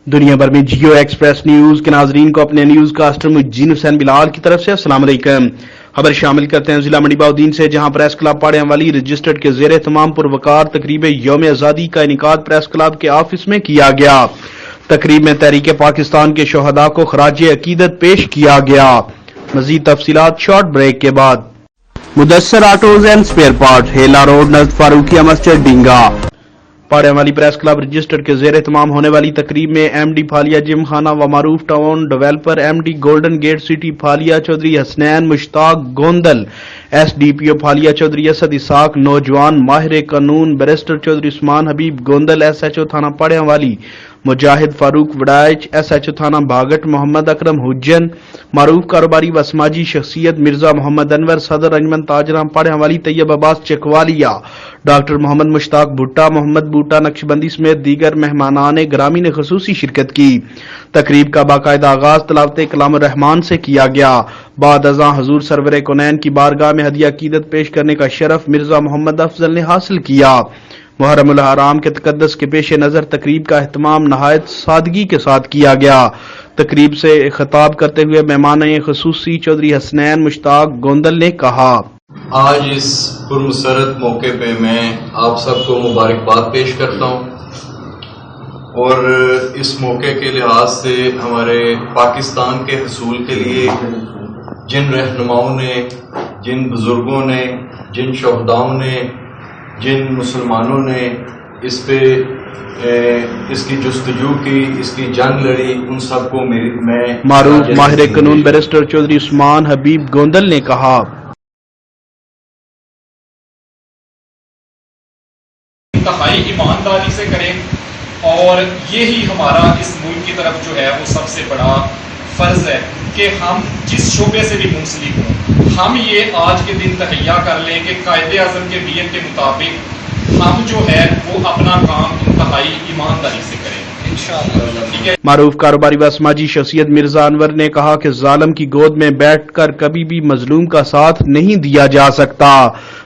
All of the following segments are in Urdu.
دنیا بھر میں جیو ایکسپریس نیوز کے ناظرین کو اپنے نیوز کاسٹر مجین حسین بلال کی طرف سے السلام علیکم۔ خبر شامل کرتے ہیں ضلع منڈی بہاؤالدین سے، جہاں پریس کلب پاڑیاں والی رجسٹرڈ کے زیر اہتمام پروقار تقریب یوم آزادی کا انعقاد پریس کلب کے آفس میں کیا گیا۔ تقریب میں تحریک پاکستان کے شہداء کو خراج عقیدت پیش کیا گیا۔ مزید تفصیلات شارٹ بریک کے بعد۔ Mudassar autos and spare part, Hela road نزد فاروقیہ مسجد ڈینگا۔ پاڑیاں والی پریس کلب رجسٹرڈ کے زیر اہتمام ہونے والی تقریب میں ایم ڈی پھالیا جم خانہ و معروف town developer M D golden gate city Phalia Chaudhry Hasnain Mushtaq Gondal, S D P O Phalia Chaudhry Asad Ishaq, نوجوان ماہر قانون barrister Chaudhry Usman Habib Gondal, S H O تھانہ پاڑیاں والی مجاہد فاروق وڈائچ، ایس ایچ او تھانہ بھاگٹ محمد اکرم حجن، معروف کاروباری و سماجی شخصیت مرزا محمد انور، صدر انجمن تاجران پاڑیاں والی طیب عباس چکوالیہ، ڈاکٹر محمد مشتاق بھٹا، محمد بوٹا نقشبندی سمیت دیگر مہمانان گرامی نے خصوصی شرکت کی۔ تقریب کا باقاعدہ آغاز تلاوت کلام الرحمان سے کیا گیا۔ بعد ازاں حضور سرور کونین کی بارگاہ میں ہدیہ عقیدت پیش کرنے کا شرف مرزا محمد افضل نے حاصل کیا۔ محرم الحرام کے تقدس کے پیش نظر تقریب کا اہتمام نہایت سادگی کے ساتھ کیا گیا۔ تقریب سے خطاب کرتے ہوئے مہمان خصوصی چودھری حسنین مشتاق گوندل نے کہا، آج اس پرمسرت موقع پہ میں آپ سب کو مبارکباد پیش کرتا ہوں، اور اس موقع کے لحاظ سے ہمارے پاکستان کے حصول کے لیے جن رہنماؤں نے، جن بزرگوں نے، جن شہداؤں نے، جن مسلمانوں نے اس پہ اس کی جستجو کی، اس کی جنگ لڑی، ان سب کو میں معروف ماہر قانون بیرسٹر چودھری عثمان حبیب گوندل نے کہا، انتہائی ایمانداری سے کریں، اور یہی ہمارا اس ملک کی طرف جو ہے وہ سب سے بڑا فرض ہے کہ ہم جس شعبے سے بھی منسلک ہوں، ہم یہ آج کے دن تہیا کر لیں کہ قائد اعظم کے بیت کے مطابق ہم جو ہے وہ اپنا کام انتہائی ایمانداری سے کریں انشاءاللہ۔ معروف کاروباری و سماجی شخصیت مرزا انور نے کہا کہ ظالم کی گود میں بیٹھ کر کبھی بھی مظلوم کا ساتھ نہیں دیا جا سکتا۔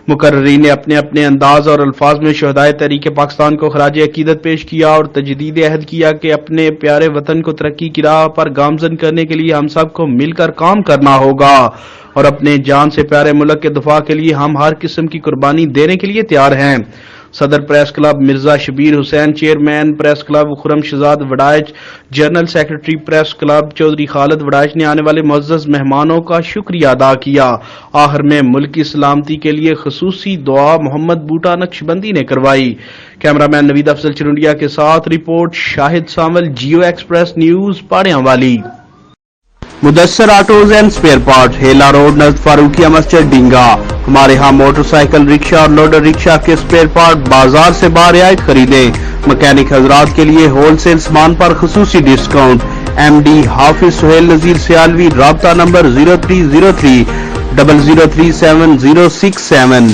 مقررین نے اپنے اپنے انداز اور الفاظ میں شہدائے تحریک پاکستان کو خراج عقیدت پیش کیا اور تجدید عہد کیا کہ اپنے پیارے وطن کو ترقی کی راہ پر گامزن کرنے کے لیے ہم سب کو مل کر کام کرنا ہوگا، اور اپنے جان سے پیارے ملک کے دفاع کے لیے ہم ہر قسم کی قربانی دینے کے لیے تیار ہیں۔ صدر press club Mirza Shabbir Hussain, chairman press club Khurram Shahzad Waraich, general secretary press club Chaudhry Khalid Waraich نے آنے والے معزز مہمانوں کا شکریہ ادا کیا۔ آخر میں ملک کی سلامتی کے لیے خصوصی دعا محمد بوٹا نقشبندی نے کروائی۔ کیمرامین نوید افضل چرنڈیا کے ساتھ report Shahid Samil, Geo express news Pahrianwali. Mudassar autos and spare part, Hela road نزد فاروقیہ مسجد ڈینگا۔ ہمارے ہاں موٹر سائیکل، رکشہ اور لوڈر رکشہ کے سپیئر پارٹ بازار سے برعایت خریدیں۔ مکینک حضرات کے لیے ہول سیل سامان پر خصوصی ڈسکاؤنٹ۔ ایم ڈی حافظ سہیل نذیر سیالوی، رابطہ نمبر 0303 0037 067۔